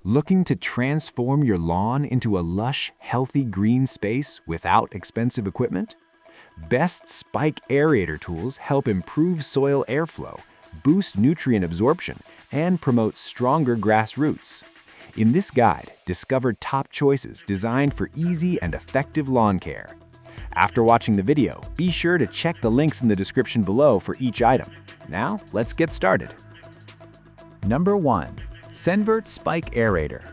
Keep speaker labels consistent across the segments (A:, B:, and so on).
A: Looking to transform your lawn into a lush, healthy green space without expensive equipment? Best Spike Aerator tools help improve soil airflow, boost nutrient absorption, and promote stronger grass roots. In this guide, discover top choices designed for easy and effective lawn care. After watching the video, be sure to check the links in the description below for each item. Now, let's get started. Number 1. SENVERT Spike Aerator.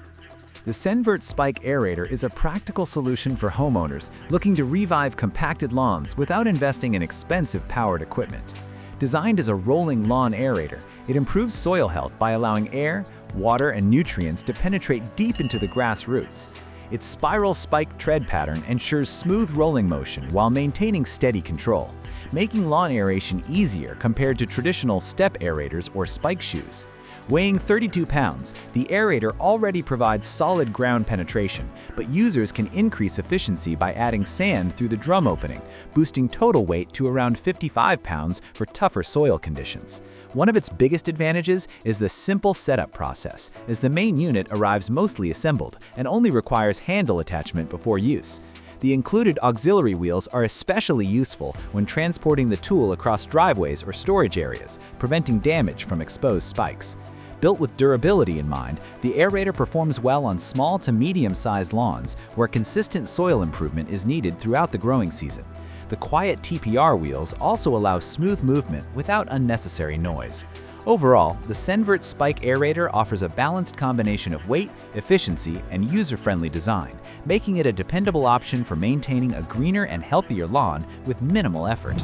A: The SENVERT Spike Aerator is a practical solution for homeowners looking to revive compacted lawns without investing in expensive powered equipment. Designed as a rolling lawn aerator, it improves soil health by allowing air, water, and nutrients to penetrate deep into the grass roots. Its spiral spike tread pattern ensures smooth rolling motion while maintaining steady control, making lawn aeration easier compared to traditional step aerators or spike shoes. Weighing 32 pounds, the aerator already provides solid ground penetration, but users can increase efficiency by adding sand through the drum opening, boosting total weight to around 55 pounds for tougher soil conditions. One of its biggest advantages is the simple setup process, as the main unit arrives mostly assembled and only requires handle attachment before use. The included auxiliary wheels are especially useful when transporting the tool across driveways or storage areas, preventing damage from exposed spikes. Built with durability in mind, the aerator performs well on small to medium-sized lawns where consistent soil improvement is needed throughout the growing season. The quiet TPR wheels also allow smooth movement without unnecessary noise. Overall, the SENVERT Spike Aerator offers a balanced combination of weight, efficiency, and user-friendly design, making it a dependable option for maintaining a greener and healthier lawn with minimal effort.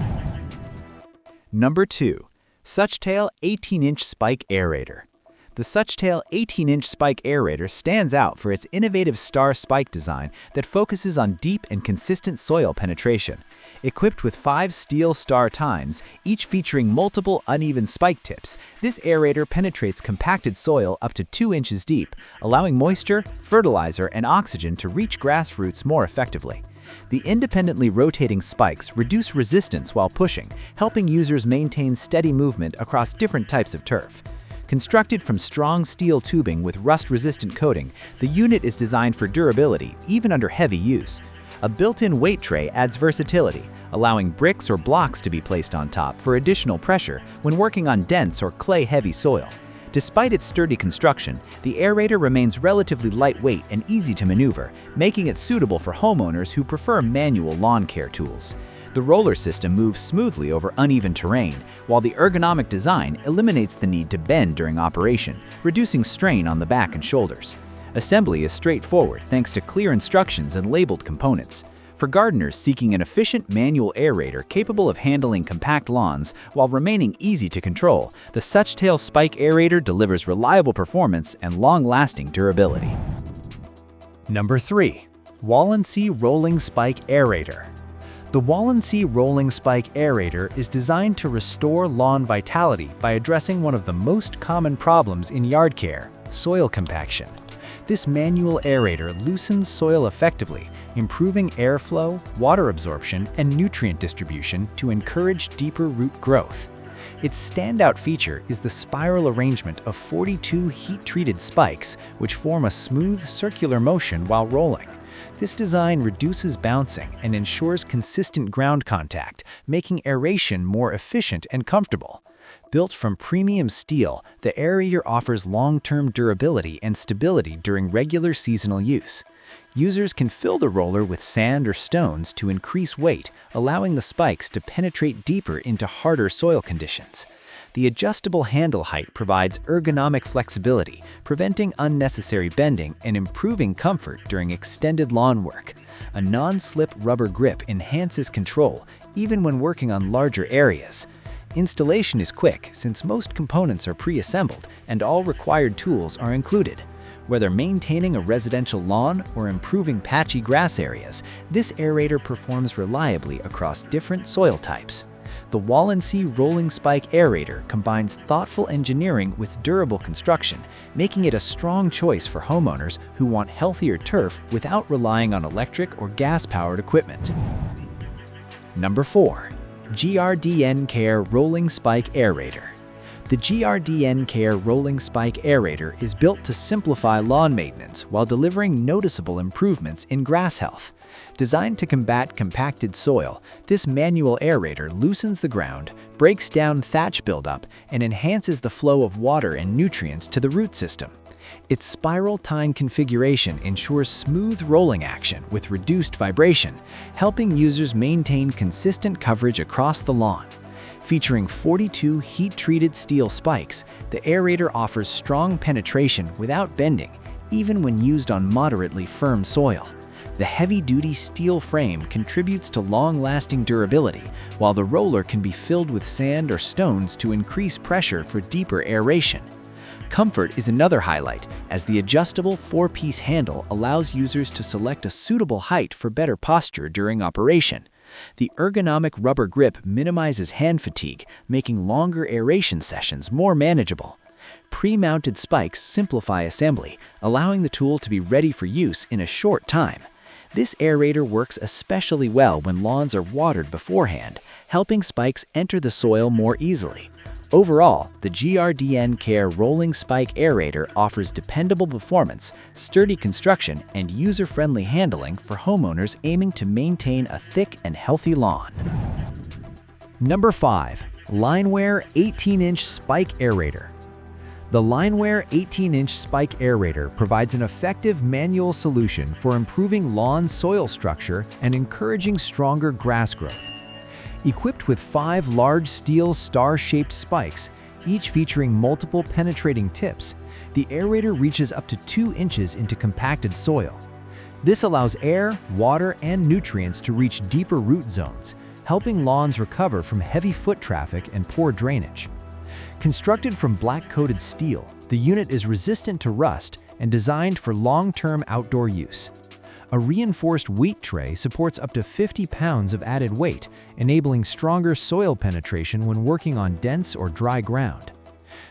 A: Number 2. Suchtale 18-inch Spike Aerator. The Suchtale 18-inch Spike Aerator stands out for its innovative star spike design that focuses on deep and consistent soil penetration. Equipped with 5 steel star tines, each featuring multiple uneven spike tips, this aerator penetrates compacted soil up to 2 inches deep, allowing moisture, fertilizer, and oxygen to reach grass roots more effectively. The independently rotating spikes reduce resistance while pushing, helping users maintain steady movement across different types of turf. Constructed from strong steel tubing with rust-resistant coating, the unit is designed for durability, even under heavy use. A built-in weight tray adds versatility, allowing bricks or blocks to be placed on top for additional pressure when working on dense or clay-heavy soil. Despite its sturdy construction, the aerator remains relatively lightweight and easy to maneuver, making it suitable for homeowners who prefer manual lawn care tools. The roller system moves smoothly over uneven terrain, while the ergonomic design eliminates the need to bend during operation, reducing strain on the back and shoulders. Assembly is straightforward thanks to clear instructions and labeled components. For gardeners seeking an efficient manual aerator capable of handling compact lawns while remaining easy to control, the Suchtale Spike Aerator delivers reliable performance and long-lasting durability. Number 3. Walensee Rolling Spike Aerator. The Walensee Rolling Spike Aerator is designed to restore lawn vitality by addressing one of the most common problems in yard care: soil compaction. This manual aerator loosens soil effectively, improving airflow, water absorption, and nutrient distribution to encourage deeper root growth. Its standout feature is the spiral arrangement of 42 heat-treated spikes, which form a smooth circular motion while rolling. This design reduces bouncing and ensures consistent ground contact, making aeration more efficient and comfortable. Built from premium steel, the aerator offers long-term durability and stability during regular seasonal use. Users can fill the roller with sand or stones to increase weight, allowing the spikes to penetrate deeper into harder soil conditions. The adjustable handle height provides ergonomic flexibility, preventing unnecessary bending and improving comfort during extended lawn work. A non-slip rubber grip enhances control, even when working on larger areas. Installation is quick since most components are pre-assembled and all required tools are included. Whether maintaining a residential lawn or improving patchy grass areas, this aerator performs reliably across different soil types. The Walensee Rolling Spike Aerator combines thoughtful engineering with durable construction, making it a strong choice for homeowners who want healthier turf without relying on electric or gas-powered equipment. Number 4. GrdnCare Rolling Spike Aerator.
B: The GrdnCare Rolling Spike Aerator is built to simplify lawn maintenance while delivering noticeable improvements in grass health. Designed to combat compacted soil, this manual aerator loosens the ground, breaks down thatch buildup, and enhances the flow of water and nutrients to the root system. Its spiral tine configuration ensures smooth rolling action with reduced vibration, helping users maintain consistent coverage across the lawn. Featuring 42 heat-treated steel spikes, the aerator offers strong penetration without bending, even when used on moderately firm soil. The heavy-duty steel frame contributes to long-lasting durability, while the roller can be filled with sand or stones to increase pressure for deeper aeration. Comfort is another highlight, as the adjustable 4-piece handle allows users to select a suitable height for better posture during operation. The ergonomic rubber grip minimizes hand fatigue, making longer aeration sessions more manageable. Pre-mounted spikes simplify assembly, allowing the tool to be ready for use in a short time. This aerator works especially well when lawns are watered beforehand, helping spikes enter the soil more easily. Overall, the GrdnCare Rolling Spike Aerator offers dependable performance, sturdy construction, and user-friendly handling for homeowners aiming to maintain a thick and healthy lawn.
A: Number 5. Lineware 18-inch Spike Aerator. The Lineware 18-inch Spike Aerator provides an effective manual solution for improving lawn soil structure and encouraging stronger grass growth. Equipped with 5 large steel star-shaped spikes, each featuring multiple penetrating tips, the aerator reaches up to 2 inches into compacted soil. This allows air, water, and nutrients to reach deeper root zones, helping lawns recover from heavy foot traffic and poor drainage. Constructed from black-coated steel, the unit is resistant to rust and designed for long-term outdoor use. A reinforced weight tray supports up to 50 pounds of added weight, enabling stronger soil penetration when working on dense or dry ground.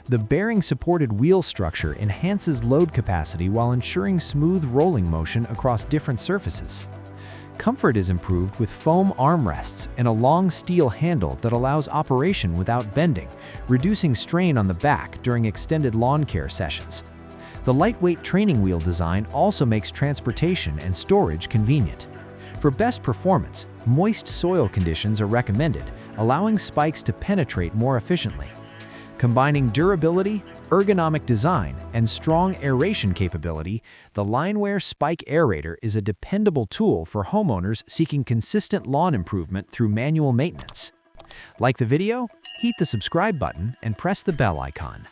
A: The bearing-supported wheel structure enhances load capacity while ensuring smooth rolling motion across different surfaces. Comfort is improved with foam armrests and a long steel handle that allows operation without bending, reducing strain on the back during extended lawn care sessions. The lightweight training wheel design also makes transportation and storage convenient. For best performance, moist soil conditions are recommended, allowing spikes to penetrate more efficiently. Combining durability, ergonomic design, and strong aeration capability, the Lineware Spike Aerator is a dependable tool for homeowners seeking consistent lawn improvement through manual maintenance. Like the video? Hit the subscribe button and press the bell icon.